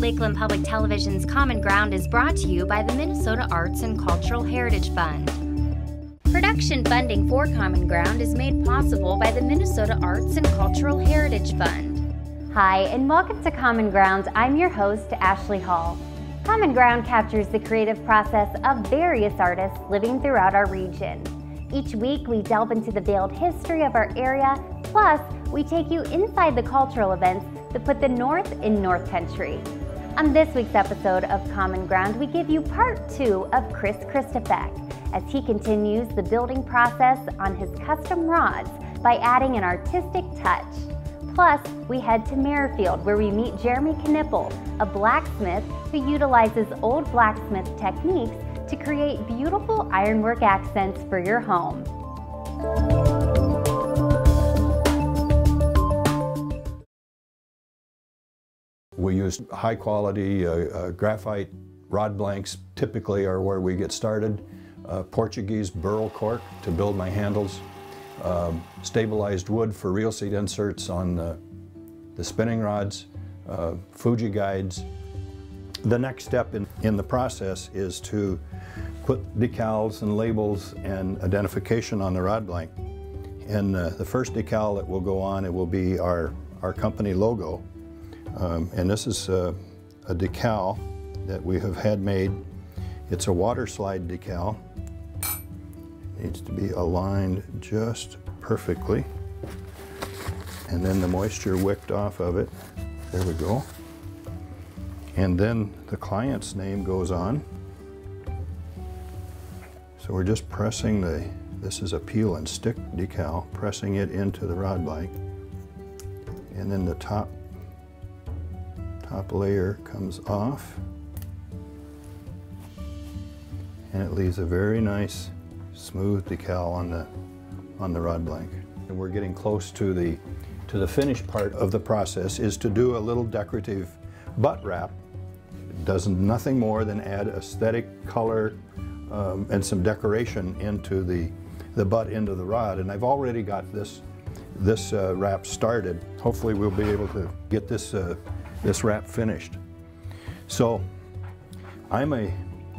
Lakeland Public Television's Common Ground is brought to you by the Minnesota Arts and Cultural Heritage Fund. Production funding for Common Ground is made possible by the Minnesota Arts and Cultural Heritage Fund. Hi, and welcome to Common Ground. I'm your host, Ashley Hall. Common Ground captures the creative process of various artists living throughout our region. Each week, we delve into the veiled history of our area, plus we take you inside the cultural events that put the North in North Country. On this week's episode of Common Ground, we give you part 2 of Kris Kristufek as he continues the building process on his custom rods by adding an artistic touch. Plus, we head to Merrifield where we meet Jeremy Knippel, a blacksmith who utilizes old blacksmith techniques to create beautiful ironwork accents for your home. We use high quality graphite rod blanks, typically are where we get started. Portuguese burl cork to build my handles. Stabilized wood for reel seat inserts on the spinning rods. Fuji guides. The next step in the process is to put decals and labels and identification on the rod blank. And the first decal that will go on, it will be our company logo. And this is a decal that we have had made. It's a water slide decal. It needs to be aligned just perfectly. And then the moisture wicked off of it. There we go. And then the client's name goes on. So we're just pressing this is a peel and stick decal, pressing it into the rod blank. And then the top layer comes off. And it leaves a very nice, smooth decal on the rod blank. And we're getting close to the finished part of the process is to do a little decorative butt wrap. It does nothing more than add aesthetic color and some decoration into the butt end of the rod. And I've already got this wrap started. Hopefully we'll be able to get this wrap finished. So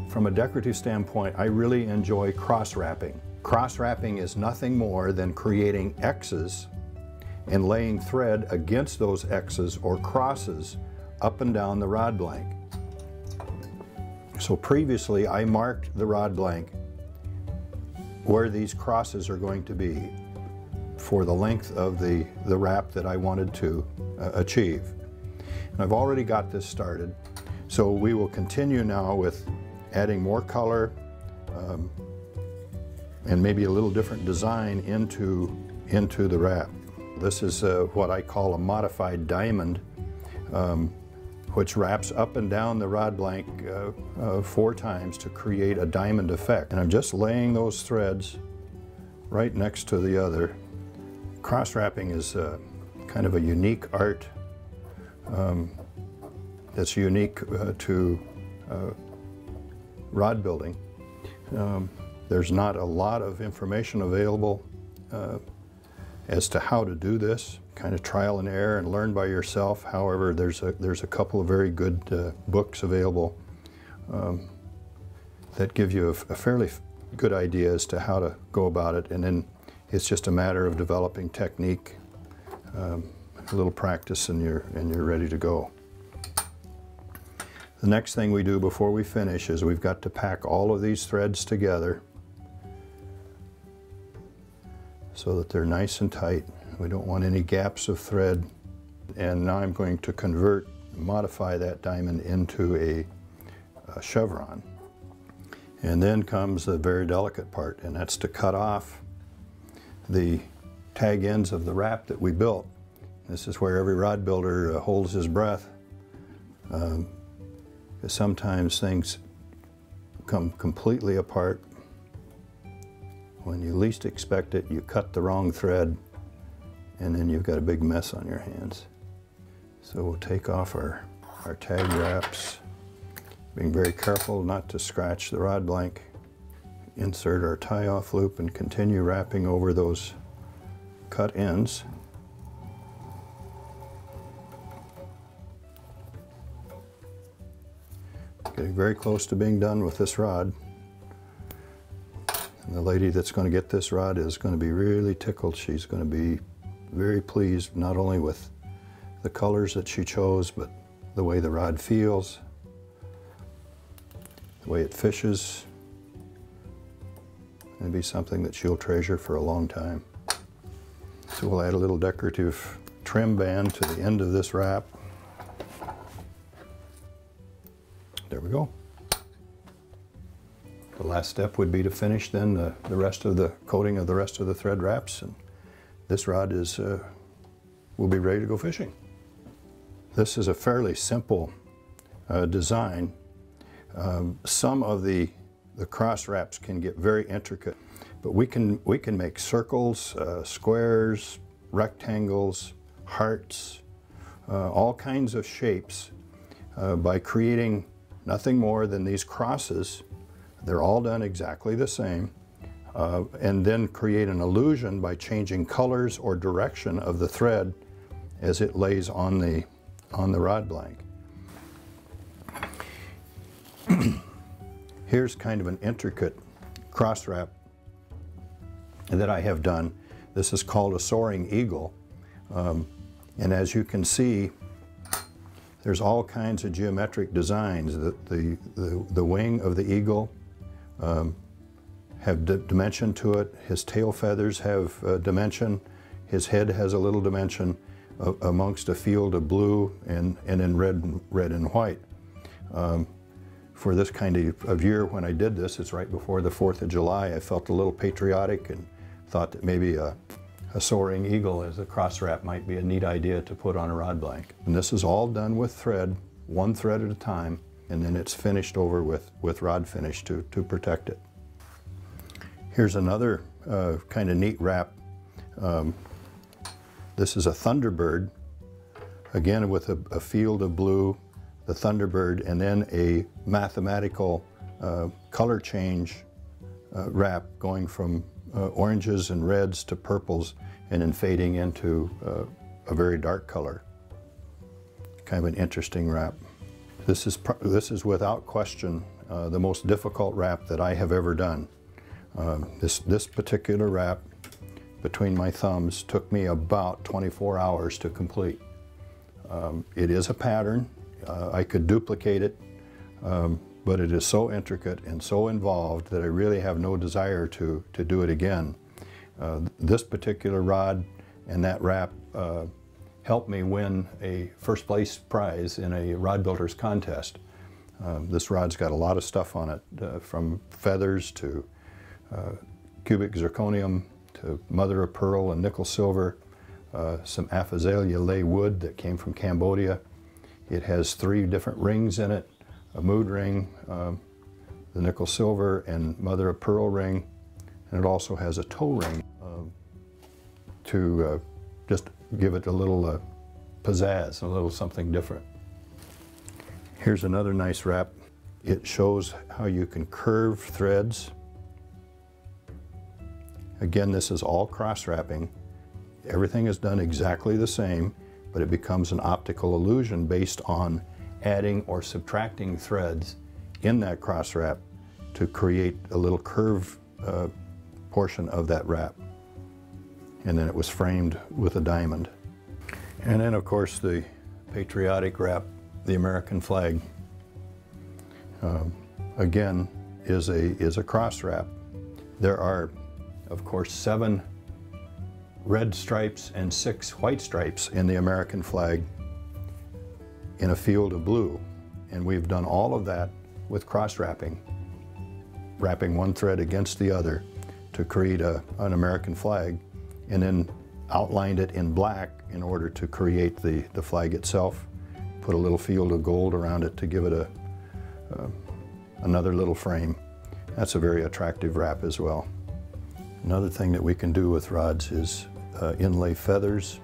from a decorative standpoint, I really enjoy cross wrapping. Cross wrapping is nothing more than creating X's and laying thread against those X's or crosses up and down the rod blank. So previously I marked the rod blank where these crosses are going to be for the length of the wrap that I wanted to achieve. And I've already got this started. So we will continue now with adding more color and maybe a little different design into the wrap. This is what I call a modified diamond, which wraps up and down the rod blank 4 times to create a diamond effect. And I'm just laying those threads right next to the other. Cross wrapping is kind of a unique art that's unique to rod building. There's not a lot of information available as to how to do this, kind of trial and error and learn by yourself. However, there's a couple of very good books available that give you a fairly good idea as to how to go about it, and then it's just a matter of developing technique, a little practice, and you're ready to go. The next thing we do before we finish is we've got to pack all of these threads together so that they're nice and tight. We don't want any gaps of thread. And now I'm going to modify that diamond into a chevron. And then comes the very delicate part, and that's to cut off the tag ends of the wrap that we built. This is where every rod builder holds his breath. Sometimes things come completely apart. When you least expect it, you cut the wrong thread, and then you've got a big mess on your hands. So we'll take off our tag wraps, being very careful not to scratch the rod blank. Insert our tie-off loop and continue wrapping over those cut ends. Getting very close to being done with this rod. And the lady that's going to get this rod is going to be really tickled. She's going to be very pleased, not only with the colors that she chose, but the way the rod feels, the way it fishes. It'll be something that she'll treasure for a long time. So we'll add a little decorative trim band to the end of this wrap. There we go. The last step would be to finish then the rest of the coating of the rest of the thread wraps, and this rod is will be ready to go fishing. This is a fairly simple design. Some of the cross wraps can get very intricate, but we can make circles, squares, rectangles, hearts, all kinds of shapes by creating nothing more than these crosses. They're all done exactly the same, and then create an illusion by changing colors or direction of the thread as it lays on the rod blank. Here's kind of an intricate cross wrap that I have done. This is called a Soaring Eagle, and as you can see, there's all kinds of geometric designs. The wing of the eagle have dimension to it. His tail feathers have dimension. His head has a little dimension amongst a field of blue and in red and white. For this kind of year when I did this, it's right before the 4th of July, I felt a little patriotic and thought that maybe a Soaring Eagle as a cross wrap might be a neat idea to put on a rod blank. And this is all done with thread, one thread at a time, and then it's finished over with rod finish to protect it. Here's another kind of neat wrap. This is a Thunderbird, again with a field of blue, the Thunderbird, and then a mathematical color change wrap going from oranges and reds to purples and then fading into a very dark color. Kind of an interesting wrap. This is without question the most difficult wrap that I have ever done. This particular wrap between my thumbs took me about 24 hours to complete. It is a pattern. I could duplicate it, but it is so intricate and so involved that I really have no desire to do it again. This particular rod and that wrap helped me win a first place prize in a rod builders contest. This rod's got a lot of stuff on it, from feathers to cubic zirconium to mother of pearl and nickel silver, some aphazelia lay wood that came from Cambodia. It has 3 different rings in it, a mood ring, the nickel silver and mother of pearl ring, and it also has a toe ring to just give it a little pizzazz, a little something different. Here's another nice wrap. It shows how you can curve threads. Again, this is all cross wrapping. Everything is done exactly the same, but it becomes an optical illusion based on adding or subtracting threads in that cross wrap to create a little curved portion of that wrap. And then it was framed with a diamond. And then of course the Patriotic Wrap, the American flag, again is a cross wrap. There are of course 7 red stripes and 6 white stripes in the American flag in a field of blue. And we've done all of that with cross wrapping, wrapping one thread against the other to create an American flag, and then outlined it in black in order to create the flag itself. Put a little field of gold around it to give it another little frame. That's a very attractive wrap as well. Another thing that we can do with rods is inlay feathers,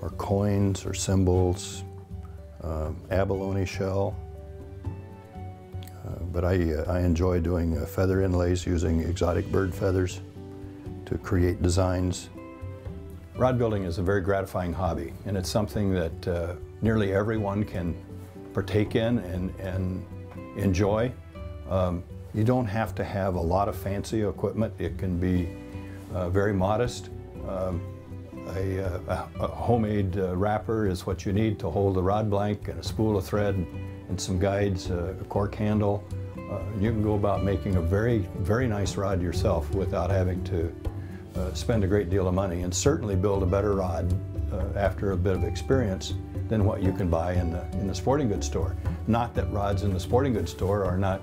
or coins or symbols, abalone shell. But I enjoy doing feather inlays using exotic bird feathers to create designs. Rod building is a very gratifying hobby, and it's something that nearly everyone can partake in and enjoy. You don't have to have a lot of fancy equipment. It can be very modest. A homemade wrapper is what you need to hold a rod blank, and a spool of thread and some guides, a cork handle. You can go about making a very, very nice rod yourself without having to spend a great deal of money, and certainly build a better rod after a bit of experience than what you can buy in the sporting goods store. Not that rods in the sporting goods store are not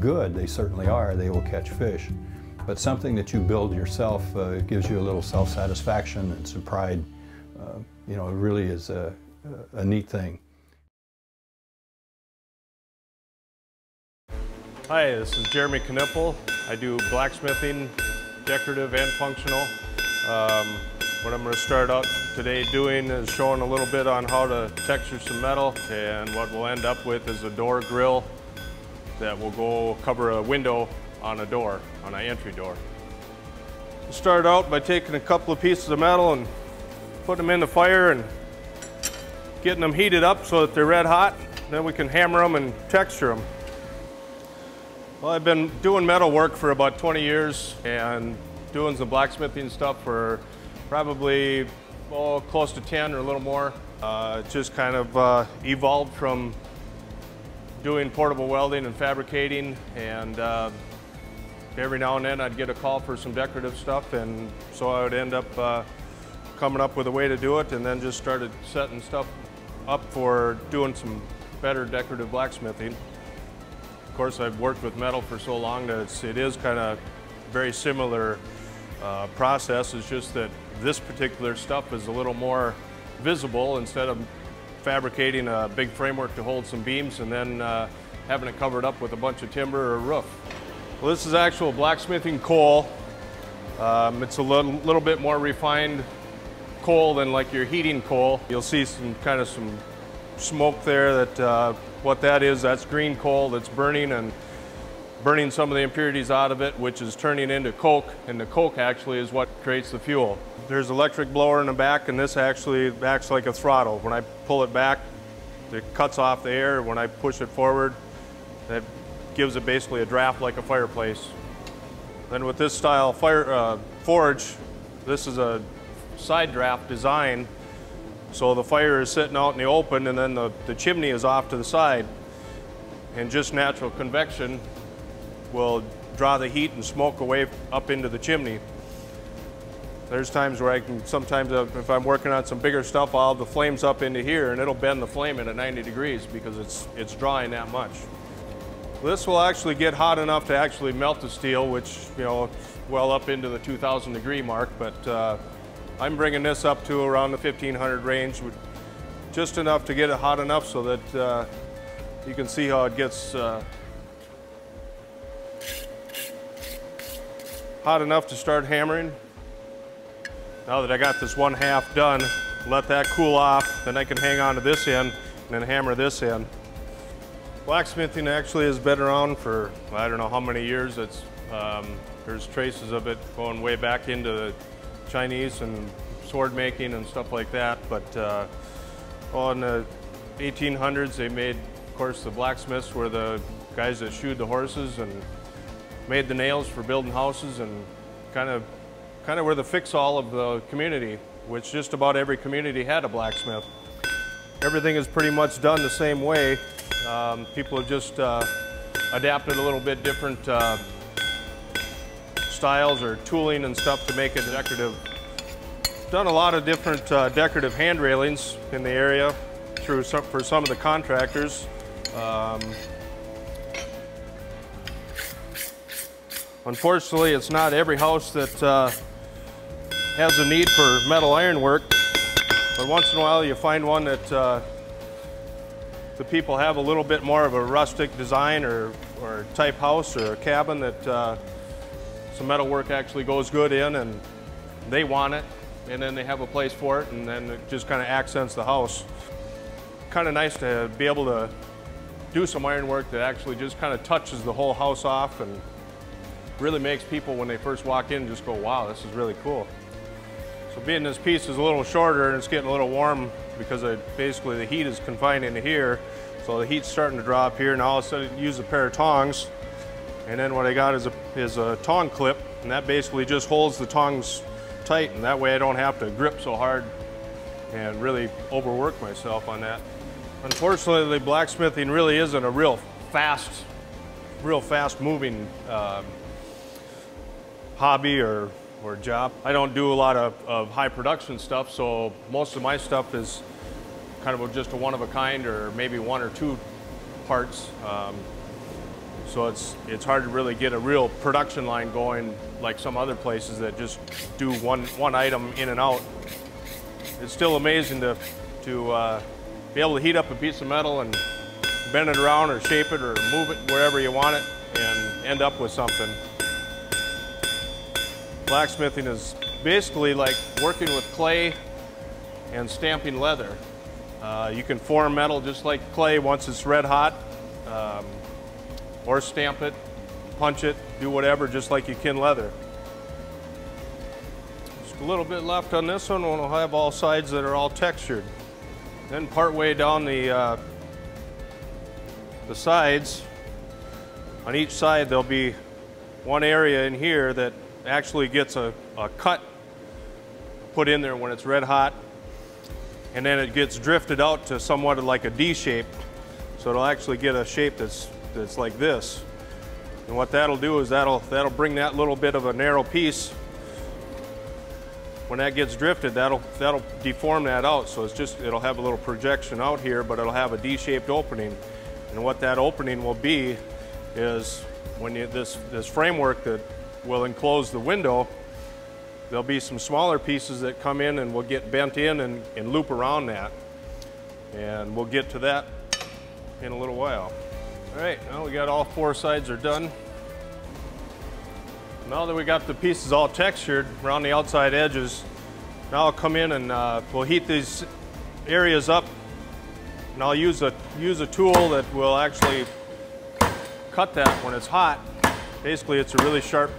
good. They certainly are. They will catch fish. But something that you build yourself gives you a little self-satisfaction and some pride. You know, it really is a neat thing. Hi, this is Jeremy Knippel. I do blacksmithing, decorative and functional. What I'm going to start out today doing is showing a little bit on how to texture some metal, and what we'll end up with is a door grill that will go cover a window on a door, on an entry door. We'll start out by taking a couple of pieces of metal and putting them in the fire and getting them heated up so that they're red hot. Then we can hammer them and texture them. Well, I've been doing metal work for about 20 years and doing some blacksmithing stuff for probably close to 10 or a little more. It just kind of evolved from doing portable welding and fabricating, and every now and then I'd get a call for some decorative stuff, and so I would end up coming up with a way to do it, and then just started setting stuff up for doing some better decorative blacksmithing. Of course, I've worked with metal for so long that it is kind of very similar process. It's just that this particular stuff is a little more visible. Instead of fabricating a big framework to hold some beams and then having it covered up with a bunch of timber or roof. Well, this is actual blacksmithing coal. It's a little bit more refined coal than like your heating coal. You'll see some smoke there. That what that is, that's green coal that's burning and burning some of the impurities out of it, which is turning into coke, and the coke actually is what creates the fuel. There's an electric blower in the back, and this actually acts like a throttle. When I pull it back, it cuts off the air. When I push it forward, that gives it basically a draft like a fireplace. Then with this style forge, this is a side draft design. So the fire is sitting out in the open, and then the chimney is off to the side. And just natural convection will draw the heat and smoke away up into the chimney. There's times where I can, sometimes if I'm working on some bigger stuff, I'll have the flames up into here, and it'll bend the flame at 90 degrees because it's drawing that much. This will actually get hot enough to actually melt the steel, which, you know, well up into the 2,000 degree mark, but I'm bringing this up to around the 1,500 range, just enough to get it hot enough so that you can see how it gets hot enough to start hammering. Now that I got this one half done, let that cool off, then I can hang on to this end and then hammer this end. Blacksmithing actually has been around for, I don't know how many years. There's traces of it going way back into the Chinese and sword making and stuff like that, but in the 1800s they made, of course, the blacksmiths were the guys that shoed the horses and made the nails for building houses, and kind of were the fix-all of the community, which just about every community had a blacksmith. Everything is pretty much done the same way. People have just adapted a little bit different styles or tooling and stuff to make it decorative. Done a lot of different decorative hand railings in the area for some of the contractors. Unfortunately, it's not every house that has a need for metal ironwork, but once in a while you find one that the people have a little bit more of a rustic design or type house or a cabin that some metal work actually goes good in, and they want it, and then they have a place for it, and then it just kind of accents the house. Kind of nice to be able to do some ironwork that actually just kind of touches the whole house off and really makes people, when they first walk in, just go, wow, this is really cool. So being this piece is a little shorter and it's getting a little warm because basically the heat is confined into here. So the heat's starting to drop here. Now all of a sudden use a pair of tongs. And then what I got is a tong clip, and that basically just holds the tongs tight, and that way I don't have to grip so hard and really overwork myself on that. Unfortunately, blacksmithing really isn't a real fast moving hobby or job. I don't do a lot of high production stuff, so most of my stuff is kind of just a one of a kind, or maybe one or two parts. So it's hard to really get a real production line going like some other places that just do one item in and out. It's still amazing to be able to heat up a piece of metal and bend it around or shape it or move it wherever you want it and end up with something. Blacksmithing is basically like working with clay and stamping leather. You can form metal just like clay once it's red hot, or stamp it, punch it, do whatever just like you can leather. Just a little bit left on this one, we'll have all sides that are all textured. Then part way down the sides, on each side there'll be one area in here that actually gets a cut put in there when it's red hot, and then it gets drifted out to somewhat like a D shape, so it'll actually get a shape that's like this. And what that'll do is that'll bring that little bit of a narrow piece. When that gets drifted, that'll deform that out, so it'll have a little projection out here, but it'll have a D-shaped opening. And what that opening will be is when this framework that will enclose the window, there'll be some smaller pieces that come in and will get bent in and loop around that. And we'll get to that in a little while. All right, now we got all four sides are done. Now that we got the pieces all textured around the outside edges, now I'll come in and we'll heat these areas up, and I'll use a tool that will actually cut that when it's hot. Basically, it's a really sharp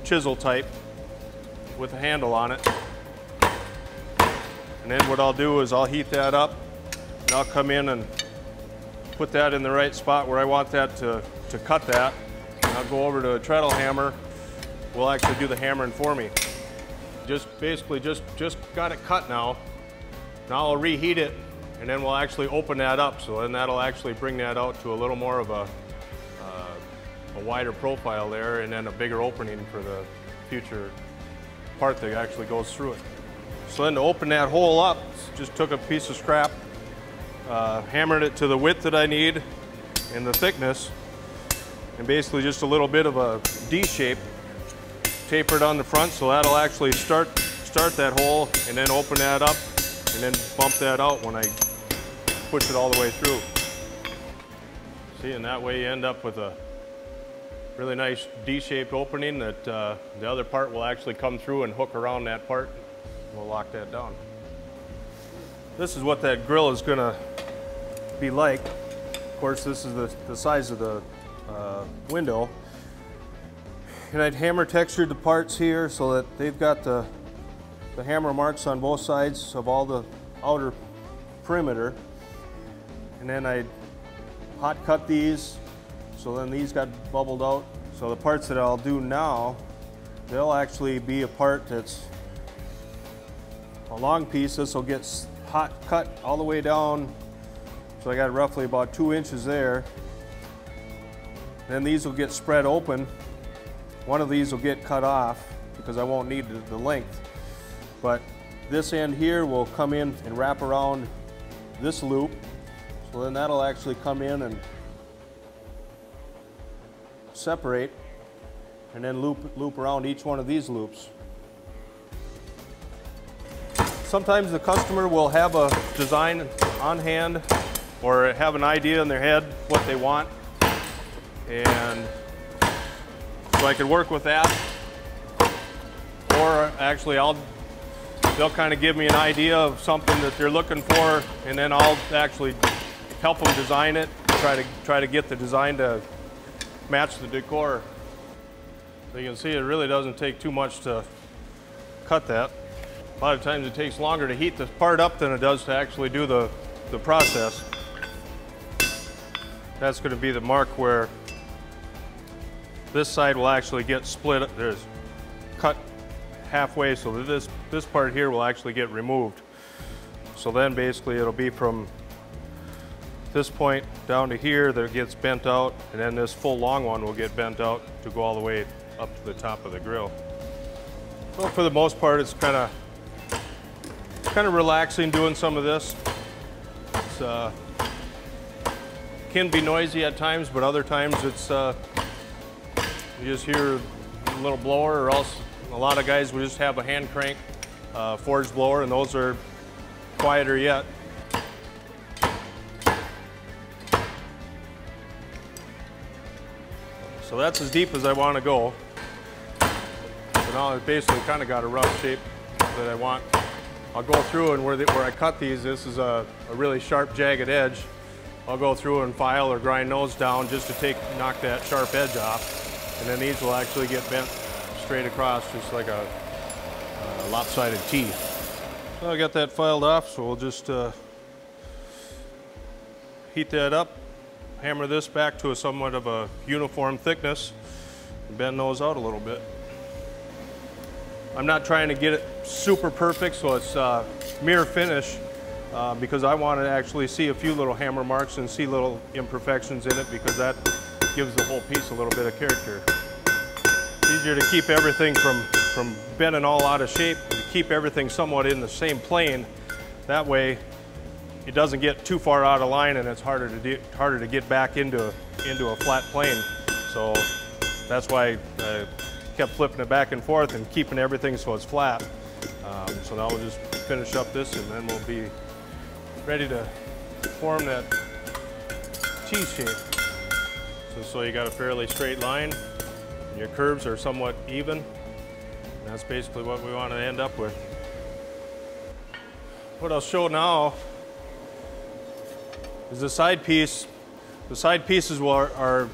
chisel type with a handle on it. And then what I'll do is I'll heat that up, and I'll come in and put that in the right spot where I want that to cut that. And I'll go over to a treadle hammer. Will actually do the hammering for me. Basically just got it cut now. Now I'll reheat it, and then we'll actually open that up. So then that'll actually bring that out to a little more of a wider profile there, and then a bigger opening for the future part that actually goes through it. So then to open that hole up, just took a piece of scrap, hammered it to the width that I need and the thickness, and basically just a little bit of a D shape, tapered on the front, so that'll actually start that hole, and then open that up, and then bump that out when I push it all the way through. See, and that way you end up with a really nice D-shaped opening that the other part will actually come through and hook around that part. We'll lock that down. This is what that grill is going to be like. Of course, this is the size of the window. And I'd hammer textured the parts here so that they've got the hammer marks on both sides of all the outer perimeter. And then I'd hot cut these, so then these got bubbled out. So the parts that I'll do now, they'll actually be a part that's a long piece. This will get hot cut all the way down. So I got roughly about 2 inches there. Then these will get spread open. One of these will get cut off because I won't need the length. But this end here will come in and wrap around this loop. So then that'll actually come in and separate, and then loop around each one of these loops. Sometimes the customer will have a design on hand or have an idea in their head what they want, and so I could work with that, or actually they'll kind of give me an idea of something that they're looking for, and then I'll actually help them design it, try to get the design to match the decor. So you can see it really doesn't take too much to cut that. A lot of times it takes longer to heat the part up than it does to actually do the process. That's going to be the mark where this side will actually get split. There's cut halfway, so that this part here will actually get removed. So then basically it'll be from this point down to here that it gets bent out, and then this full long one will get bent out to go all the way up to the top of the grill. So for the most part, it's kind of relaxing doing some of this. It's can be noisy at times, but other times it's you just hear a little blower, or else a lot of guys will just have a hand crank forge blower, and those are quieter yet. So that's as deep as I want to go. So now I've basically kind of got a rough shape that I want. I'll go through, and where I cut these, this is a really sharp, jagged edge. I'll go through and file or grind those down just to knock that sharp edge off. And then these will actually get bent straight across, just like a lopsided T. So I got that filed off, so we'll just heat that up, hammer this back to somewhat of a uniform thickness, and bend those out a little bit. I'm not trying to get it super perfect, so it's mirror finish, because I want to actually see a few little hammer marks and see little imperfections in it, because that gives the whole piece a little bit of character. It's easier to keep everything from bending all out of shape, to keep everything somewhat in the same plane. That way it doesn't get too far out of line, and it's harder to get back into a flat plane. So that's why I kept flipping it back and forth and keeping everything so it's flat. So now we'll just finish up this, and then we'll be ready to form that T shape. So you got a fairly straight line, and your curves are somewhat even. And that's basically what we want to end up with. What I'll show now is the side piece. The side pieces are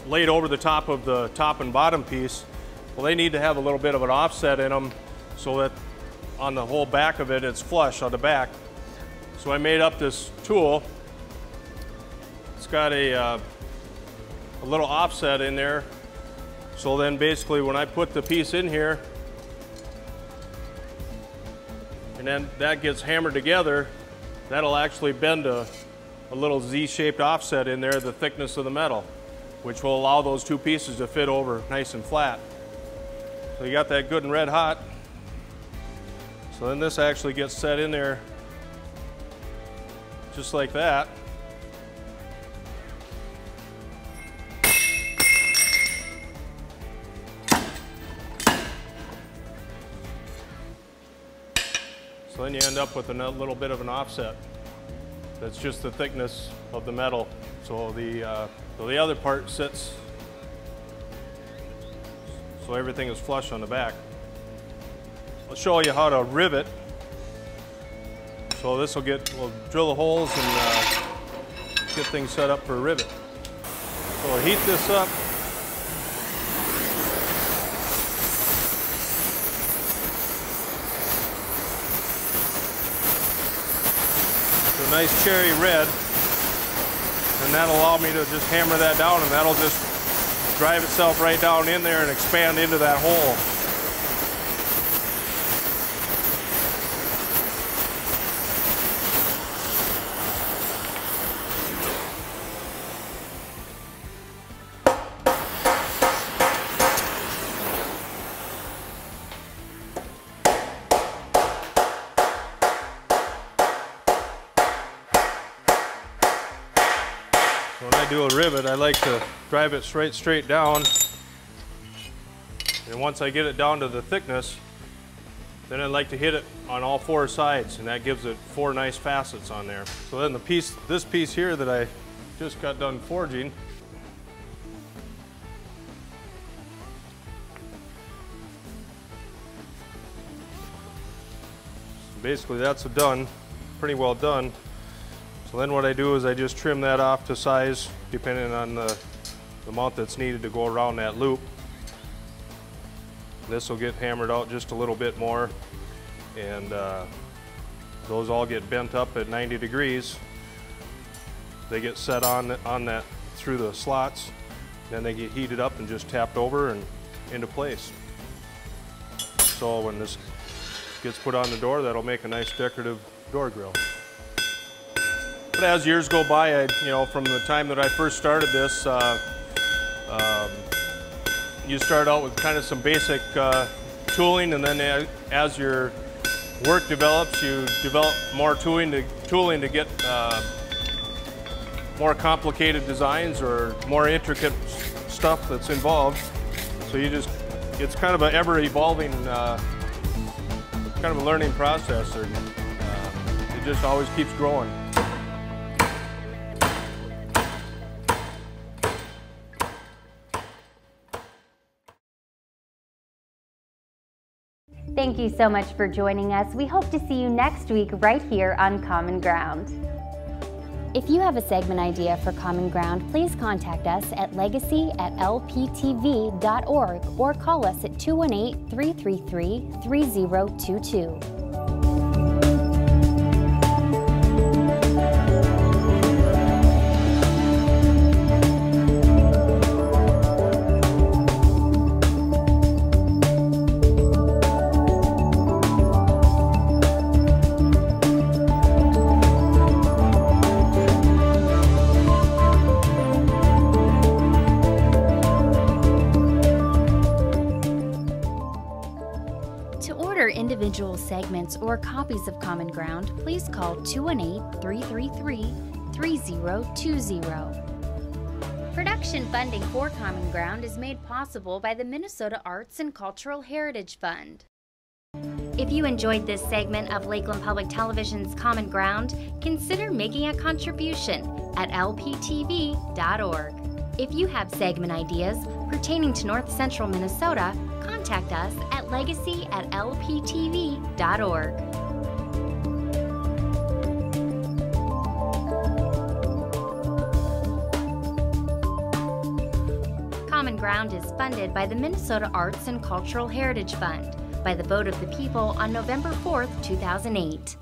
laid over the top of the top and bottom piece. Well, they need to have a little bit of an offset in them so that on the whole back of it, it's flush on the back. So I made up this tool. It's got a little offset in there. So then basically when I put the piece in here, and then that gets hammered together, that'll actually bend a little Z-shaped offset in there, the thickness of the metal, which will allow those two pieces to fit over nice and flat. So you got that good and red hot. So then this actually gets set in there just like that. So then you end up with a little bit of an offset. That's just the thickness of the metal. So the other part sits so everything is flush on the back. I'll show you how to rivet. So this will we'll drill the holes and get things set up for a rivet. So we'll heat this up. It's a nice cherry red, and that'll allow me to just hammer that down, and that'll just drive itself right down in there and expand into that hole. When I do a rivet, I like to drive it straight down, and once I get it down to the thickness, then I like to hit it on all four sides, and that gives it four nice facets on there. So then this piece here that I just got done forging, basically that's done, pretty well done. So then what I do is I just trim that off to size depending on the amount that's needed to go around that loop. This will get hammered out just a little bit more. and those all get bent up at 90 degrees. They get set on that through the slots, then they get heated up and just tapped over and into place. So when this gets put on the door, that'll make a nice decorative door grill. But as years go by, from the time that I first started this, you start out with kind of some basic tooling, and then as your work develops, you develop more tooling to get more complicated designs or more intricate stuff that's involved. So it's kind of an ever-evolving kind of a learning process. It just always keeps growing. Thank you so much for joining us. We hope to see you next week right here on Common Ground. If you have a segment idea for Common Ground, please contact us at legacy@lptv.org or call us at 218-333-3022. Individual segments or copies of Common Ground, please call 218-333-3020. Production funding for Common Ground is made possible by the Minnesota Arts and Cultural Heritage Fund. If you enjoyed this segment of Lakeland Public Television's Common Ground, consider making a contribution at lptv.org. If you have segment ideas pertaining to North Central Minnesota, contact us at legacy@lptv.org. Common Ground is funded by the Minnesota Arts and Cultural Heritage Fund by the vote of the people on November 4th, 2008.